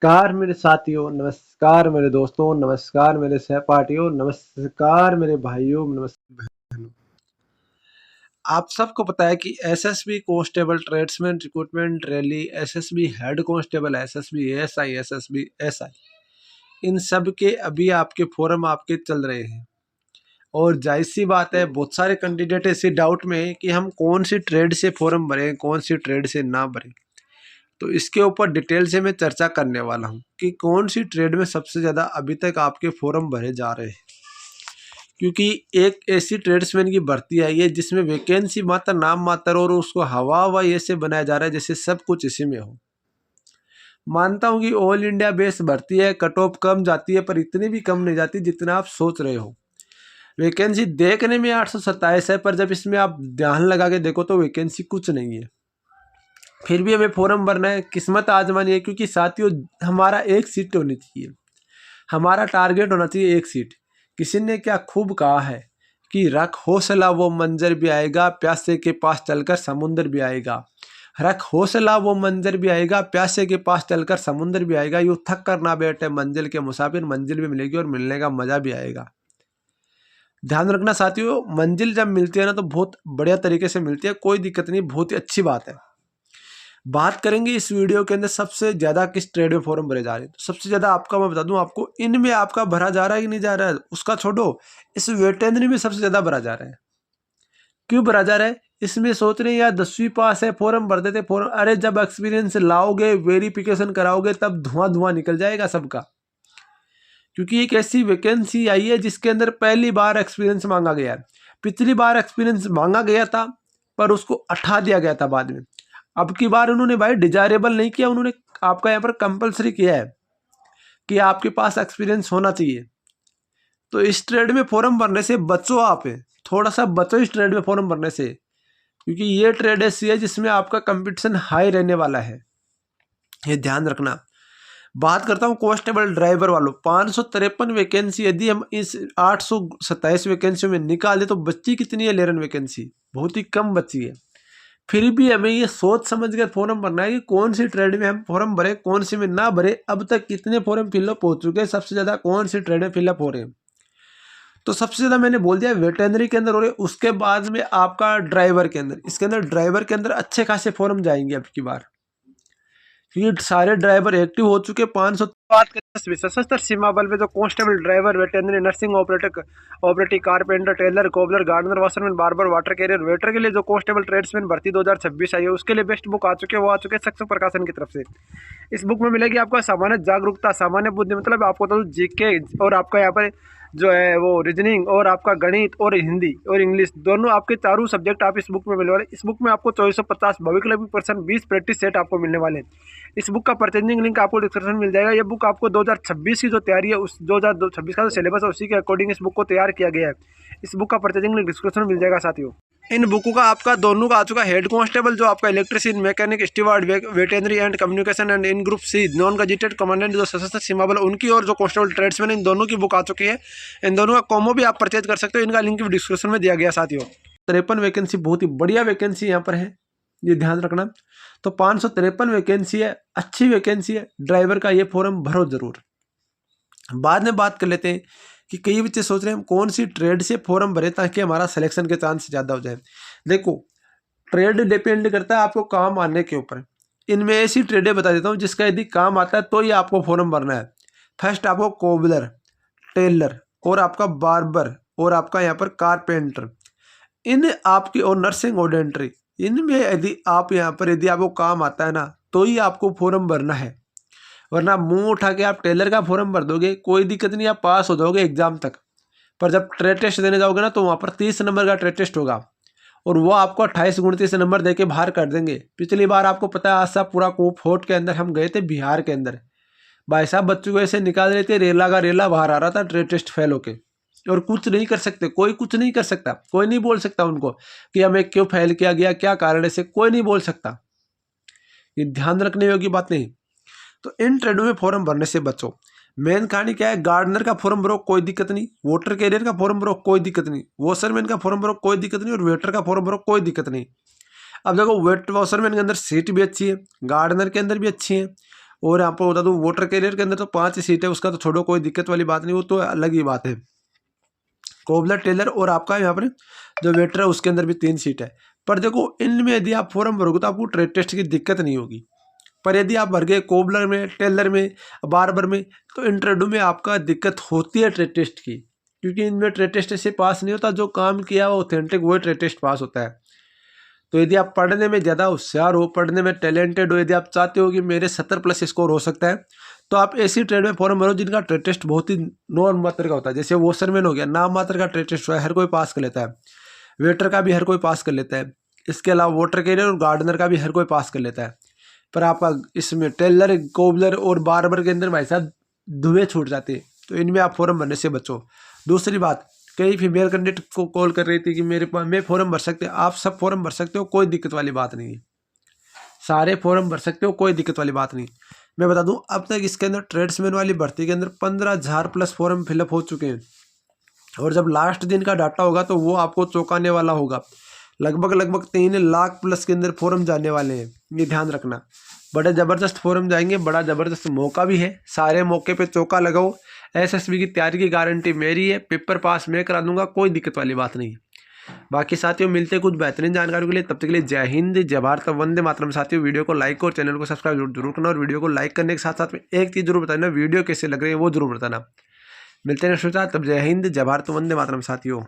नमस्कार मेरे साथियों, नमस्कार मेरे दोस्तों, नमस्कार मेरे सहपाठियों, नमस्कार मेरे भाइयों, नमस्कार बहनों। आप सबको पता है कि SSB constable, tradesman recruitment rally, SSB head constable, SSB ASI, SSB SI, इन सब के अभी आपके फॉर्म आपके चल रहे हैं। और जाहिर सी बात है, बहुत सारे कैंडिडेट ऐसे डाउट में हैं कि हम कौन सी ट्रेड से फॉर्म भरें, कौन सी ट्रेड से ना भरें। तो इसके ऊपर डिटेल से मैं चर्चा करने वाला हूं कि कौन सी ट्रेड में सबसे ज़्यादा अभी तक आपके फॉर्म भरे जा रहे हैं। क्योंकि एक ऐसी ट्रेड्समैन की भर्ती आई है जिसमें वैकेंसी मात्र नाम मात्र और उसको हवा हवा ऐसे बनाया जा रहा है जैसे सब कुछ इसी में हो। मानता हूं कि ऑल इंडिया बेस भर्ती है, कट ऑफ कम जाती है पर इतनी भी कम नहीं जाती जितना आप सोच रहे हो। वैकेंसी देखने में 827 है, पर जब इसमें आप ध्यान लगा के देखो तो वैकेंसी कुछ नहीं है। फिर भी हमें फॉर्म भरना है, किस्मत आजमानी है, क्योंकि साथियों हमारा एक सीट होनी चाहिए, हमारा टारगेट होना चाहिए एक सीट। किसी ने क्या खूब कहा है कि रख हौसला वो मंजर भी आएगा, प्यासे के पास चलकर समुंदर भी आएगा। रख हौसला वो मंजर भी आएगा, प्यासे के पास चलकर समुंदर भी आएगा। यूँ थक कर ना बैठे मंजिल के मुसाफिर, मंजिल भी मिलेगी और मिलने का मजा भी आएगा। ध्यान रखना साथियों, मंजिल जब मिलती है ना तो बहुत बढ़िया तरीके से मिलती है, कोई दिक्कत नहीं, बहुत ही अच्छी बात है। बात करेंगे इस वीडियो के अंदर सबसे ज़्यादा किस ट्रेड में फॉर्म भरे जा रहे हैं। तो सबसे ज़्यादा आपका मैं बता दूं आपको, इनमें आपका भरा जा रहा है कि नहीं जा रहा है उसका छोड़ो, इस वेटेनरी में सबसे ज़्यादा भरा जा रहा है। क्यों भरा जा रहा है? इसमें सोच रहे हैं यार 10वीं पास है, फॉर्म भर देते फॉर्म। अरे जब एक्सपीरियंस लाओगे, वेरिफिकेशन कराओगे, तब धुआं धुआं निकल जाएगा सबका। क्योंकि एक ऐसी वैकेंसी आई है जिसके अंदर पहली बार एक्सपीरियंस मांगा गया है। पिछली बार एक्सपीरियंस मांगा गया था पर उसको हटा दिया गया था बाद में। अब की बार उन्होंने भाई डिजायरेबल नहीं किया, उन्होंने आपका यहाँ पर कंपलसरी किया है कि आपके पास एक्सपीरियंस होना चाहिए। तो इस ट्रेड में फॉर्म भरने से बचो, आप थोड़ा सा बचो इस ट्रेड में फॉर्म भरने से, क्योंकि ये ट्रेड ऐसी है जिसमें आपका कंपटीशन हाई रहने वाला है, ये ध्यान रखना। बात करता हूँ कांस्टेबल ड्राइवर वालों, 553 वैकेंसी यदि हम इस 827 वैकेंसियों में निकाले तो बच्ची कितनी है? 11 वैकेंसी, बहुत ही कम बच्ची है। फिर भी हमें ये सोच समझ कर फॉर्म भरना है कि कौन सी ट्रेड में हम फॉर्म भरें, कौन सी में ना भरे। अब तक कितने फॉर्म फिलअप हो चुके हैं, सबसे ज़्यादा कौन सी ट्रेड में फिलअप हो रहे हैं। तो सबसे ज़्यादा मैंने बोल दिया वेटेनरी के अंदर हो रहे, उसके बाद में आपका ड्राइवर के अंदर, इसके अंदर ड्राइवर के अंदर अच्छे खासे फॉर्म जाएंगे अब की बार, क्योंकि सारे ड्राइवर एक्टिव हो चुके। 500 बात करें सशस्त्र सीमा बल में जो constable, driver, veterinary, nursing operator, carpenter, tailor, cobbler, gardener, washerman, barber, water carrier, waiter के लिए जो कांस्टेबल ट्रेड्समैन भर्ती 2026 आई है, उसके लिए बेस्ट बुक आ चुके हैं। वो आ चुके हैं सक्सेस प्रकाशन की तरफ से। इस बुक में मिलेगी आपको सामान्य जागरूकता, सामान्य बुद्धि, मतलब आपको तो जीके और आपका यहाँ पर जो है वो रीजनिंग और आपका गणित और हिंदी और इंग्लिश दोनों आपके चारों सब्जेक्ट आप इस बुक में मिलने वाले। इस बुक में आपको 2450 भविक्लभ 20 प्रैक्टिस सेट आपको मिलने वाले हैं। इस बुक का परचेजिंग लिंक आपको डिस्क्रिप्शन में मिल जाएगा। ये बुक आपको 2026 की जो तैयारी है, उस 2026 का जो सिलेबस है उसी के अकॉर्डिंग इस बुक को तैयार किया गया है। इस बुक का परचेजिंग लिंक डिस्क्रिप्शन में मिल जाएगा साथियों। इन बुकों का आपका दोनों का आ चुका हेड कांस्टेबल, जो आपका electrician, mechanic, steward, veterinary and communication and in group C non gazetted commandant जो सशस्त्र सीमा बल, उनकी, और जो कांस्टेबल ट्रेड्समैन, इन दोनों की बुक आ चुकी है। इन दोनों का कॉम्बो भी आप परचेज कर सकते हो, इनका लिंक भी डिस्क्रिप्शन में दिया गया साथियों। 53 वैकेंसी, बहुत ही बढ़िया वैकेंसी यहाँ पर है, ये ध्यान रखना। तो 553 वैकेंसी है, अच्छी वैकेंसी है। ड्राइवर का ये फॉर्म भरो जरूर। बाद में बात कर लेते हैं कि कई बच्चे सोच रहे हैं हम कौन सी ट्रेड से फॉर्म भरे ताकि हमारा सिलेक्शन के चांस ज़्यादा हो जाए। देखो, ट्रेड डिपेंड करता है आपको काम आने के ऊपर। इनमें ऐसी ट्रेडें बता देता हूँ जिसका यदि काम आता है तो ही आपको फॉर्म भरना है। फर्स्ट आपको कोबलर, टेलर और आपका बार्बर और आपका यहाँ पर कारपेंटर, इन आपकी, और नर्सिंग और डेंटरी, इनमें यदि आप यहाँ पर यदि आपको काम आता है ना तो ही आपको फॉर्म भरना है। वरना मुंह उठा के आप टेलर का फॉर्म भर दोगे, कोई दिक्कत नहीं, आप पास हो जाओगे एग्जाम तक। पर जब ट्रेड टेस्ट देने जाओगे ना तो वहाँ पर 30 नंबर का ट्रेड टेस्ट होगा और वो आपको 28-29 नंबर दे के बाहर कर देंगे। पिछली बार आपको पता है, आज सा पूरा कोफोर्ट के अंदर हम गए थे बिहार के अंदर, भाई साहब बच्चों को ऐसे निकाल रहे थे, रेला का रेला बाहर आ रहा था ट्रेड टेस्ट फेल होके। और कुछ नहीं कर सकते, कोई कुछ नहीं कर सकता, कोई नहीं बोल सकता उनको कि हमें क्यों फेल किया गया, क्या कारण है, से कोई नहीं बोल सकता। ये ध्यान रखने योग्य बात नहीं। तो इन ट्रेडों में फॉर्म भरने से बचो। मेन कहानी क्या है, गार्डनर का फॉर्म भरो कोई दिक्कत नहीं, वाटर कैरियर का फॉर्म भरो कोई दिक्कत नहीं, वॉशरमैन का फॉर्म भरो कोई दिक्कत नहीं, और वेटर का फॉर्म भरो कोई दिक्कत नहीं। अब देखो, वेट वॉशरमैन के अंदर सीट भी अच्छी है, गार्डनर के अंदर भी अच्छी है, और आपको बता दूँ वाटर कैरियर के अंदर तो 5 ही सीट है, उसका तो छोड़ो, कोई दिक्कत वाली बात नहीं, वो तो अलग ही बात है। कोबलर टेलर और आपका यहाँ पर जो वेटर है उसके अंदर भी 3 सीट है। पर देखो इनमें यदि आप फॉर्म भरोगे तो आपको ट्रेड टेस्ट की दिक्कत नहीं होगी। पर यदि आप भर गए कोबलर में, टेलर में, बार्बर में, तो इंटरव्यू में आपका दिक्कत होती है ट्रेड टेस्ट की, क्योंकि इनमें ट्रेड टेस्ट से पास नहीं होता, जो काम किया वो ऑथेंटिक वही ट्रेड टेस्ट पास होता है। तो यदि आप पढ़ने में ज़्यादा होशियार हो, पढ़ने में टैलेंटेड हो, यदि आप चाहते हो कि मेरे 70+ स्कोर हो सकता है, तो आप ऐसी ट्रेड में फॉर्म भरो जिनका ट्रेड टेस्ट बहुत ही नॉर्म मात्र का होता है। जैसे वॉशरमैन हो गया, नाम मात्र का ट्रेड टेस्ट हर कोई पास कर लेता है, वेटर का भी हर कोई पास कर लेता है, इसके अलावा वाटर कैरियर और गार्डनर का भी हर कोई पास कर लेता है। पर आपका इसमें टेलर, कोबलर और बार्बर के अंदर भाई साहब धुएं छूट जाते हैं, तो इनमें आप फॉर्म भरने से बचो। दूसरी बात, कई फीमेल कैंडिडेट को कॉल कर रही थी कि मेरे पास मैं फॉर्म भर सकते, आप सब फॉर्म भर सकते हो, कोई दिक्कत वाली बात नहीं है, सारे फॉर्म भर सकते हो, कोई दिक्कत वाली बात नहीं। मैं बता दूं अब तक इसके अंदर ट्रेड्समैन वाली भर्ती के अंदर 15,000+ फॉर्म फिलअप हो चुके हैं, और जब लास्ट दिन का डाटा होगा तो वो आपको चौंकाने वाला होगा। लगभग 3 लाख+ के अंदर फॉर्म जाने वाले हैं, ये ध्यान रखना। बड़े ज़बरदस्त फॉर्म जाएंगे, बड़ा ज़बरदस्त मौका भी है, सारे मौके पे चौका लगाओ। एसएसबी की तैयारी की गारंटी मेरी है, पेपर पास मैं करा दूंगा, कोई दिक्कत वाली बात नहीं है। बाकी साथियों मिलते हैं कुछ बेहतरीन जानकारी के लिए, तब तक के लिए जय हिंद, जय भारत, वंदे मातरम। साथियों वीडियो को लाइक और चैनल को सब्सक्राइब जरूर करना, और वीडियो को लाइक करने के साथ साथ में एक चीज़ जरूर बताना, वीडियो कैसे लग रही है वो जरूर बताना। मिलते हैं श्रोता, तब जय हिंद, जय भारत, वंदे मातरम साथियों।